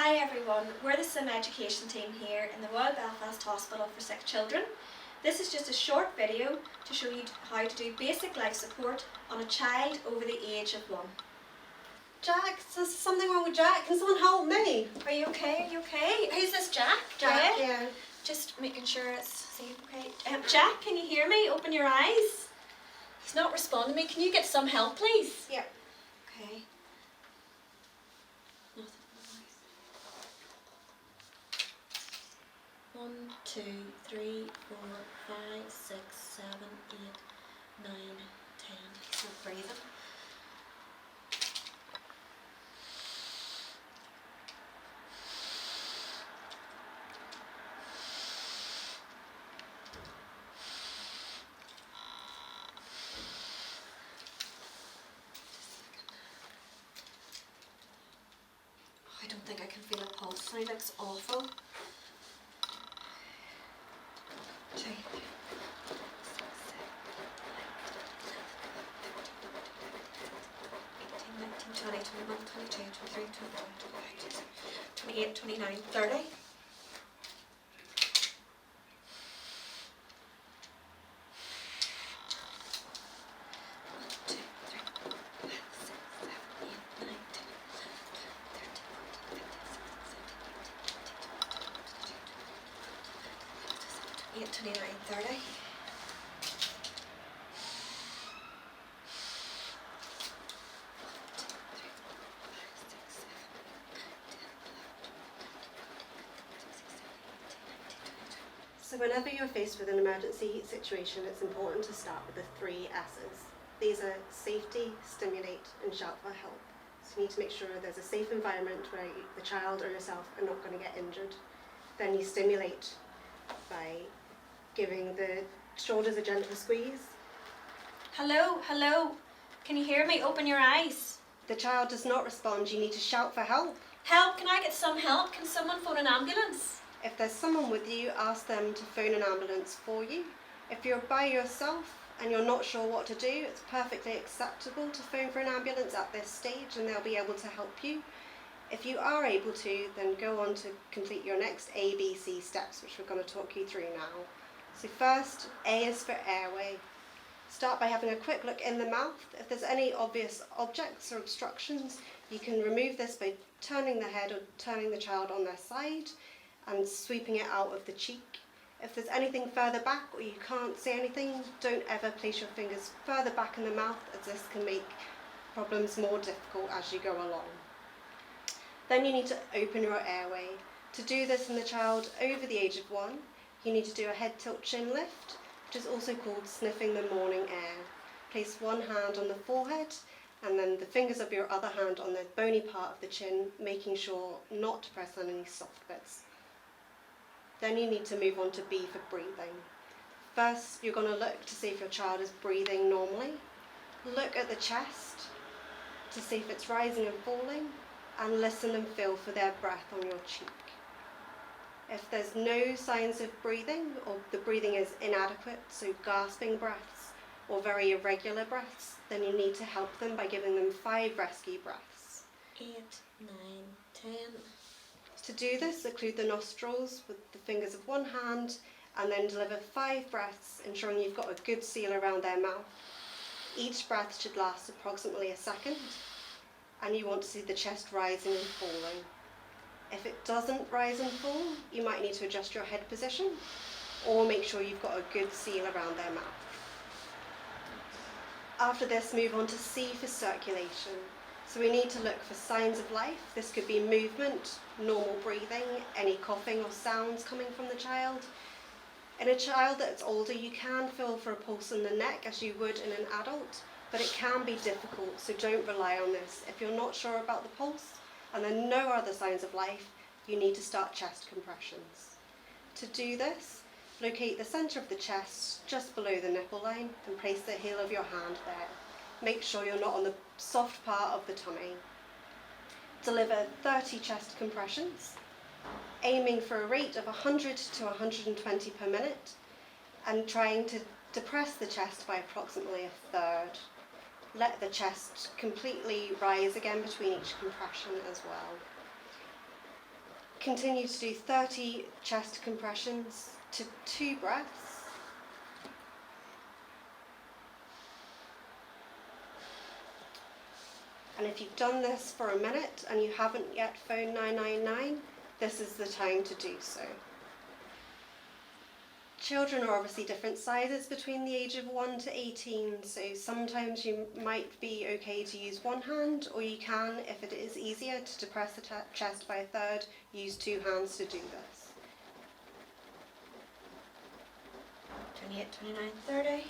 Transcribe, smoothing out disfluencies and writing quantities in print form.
Hi everyone, we're the Sim Education team here in the Royal Belfast Hospital for Sick Children. This is just a short video to show you how to do basic life support on a child over the age of 1. Jack, there's something wrong with Jack. Can someone help me? Are you okay? Are you okay? Who's this, Jack? Jack, yeah. Just making sure it's safe, okay. Jack, can you hear me? Open your eyes. He's not responding to me. Can you get some help, please? Yeah. Okay. Nothing. 1, 2, 3, 4, 5, 6, 7, 8, 9, 10. He's not breathing. I don't think I can feel a pulse. He looks awful. 2, 3, 4, 5, 6, 7, 8, 9, 10, 11, 12, 13, 14, 15, 16, 17, 18, 19, 20, 21, 22, 23, 24, 25, 28, 29, 30. Yeah, 29, 30. So whenever you're faced with an emergency situation, it's important to start with the 3 S's. These are safety, stimulate, and shout for help. So you need to make sure there's a safe environment where the child or yourself are not going to get injured. Then you stimulate by giving the shoulders a gentle squeeze. Hello, hello. Can you hear me? Open your eyes. The child does not respond, you need to shout for help. Help, can I get some help? Can someone phone an ambulance? If there's someone with you, ask them to phone an ambulance for you. If you're by yourself and you're not sure what to do, it's perfectly acceptable to phone for an ambulance at this stage and they'll be able to help you. If you are able to, then go on to complete your next ABC steps, which we're going to talk you through now. So first, A is for airway. Start by having a quick look in the mouth. If there's any obvious objects or obstructions, you can remove this by turning the head or turning the child on their side and sweeping it out of the cheek. If there's anything further back or you can't see anything, don't ever place your fingers further back in the mouth, as this can make problems more difficult as you go along. Then you need to open your airway. To do this in the child over the age of 1, you need to do a head tilt chin lift, which is also called sniffing the morning air. Place one hand on the forehead and then the fingers of your other hand on the bony part of the chin, making sure not to press on any soft bits. Then you need to move on to B for breathing. First, you're going to look to see if your child is breathing normally. Look at the chest to see if it's rising and falling, and listen and feel for their breath on your cheek. If there's no signs of breathing, or the breathing is inadequate, so gasping breaths or very irregular breaths, then you need to help them by giving them 5 rescue breaths. 8, 9, 10. To do this, occlude the nostrils with the fingers of one hand and then deliver 5 breaths, ensuring you've got a good seal around their mouth. Each breath should last approximately a second, and you want to see the chest rising and falling. If it doesn't rise and fall, you might need to adjust your head position or make sure you've got a good seal around their mouth. After this, move on to C for circulation. So we need to look for signs of life. This could be movement, normal breathing, any coughing or sounds coming from the child. In a child that's older, you can feel for a pulse in the neck as you would in an adult, but it can be difficult, so don't rely on this. If you're not sure about the pulse and there are no other signs of life, you need to start chest compressions. To do this, locate the centre of the chest just below the nipple line and place the heel of your hand there. Make sure you're not on the soft part of the tummy. Deliver 30 chest compressions, aiming for a rate of 100 to 120 per minute and trying to depress the chest by approximately a third. Let the chest completely rise again between each compression as well. Continue to do 30 chest compressions to 2 breaths. And if you've done this for a minute and you haven't yet phoned 999, this is the time to do so. Children are obviously different sizes between the age of 1 to 18, so sometimes you might be okay to use one hand, or you can, if it is easier to depress the chest by a third, use 2 hands to do this. 28, 29, 30.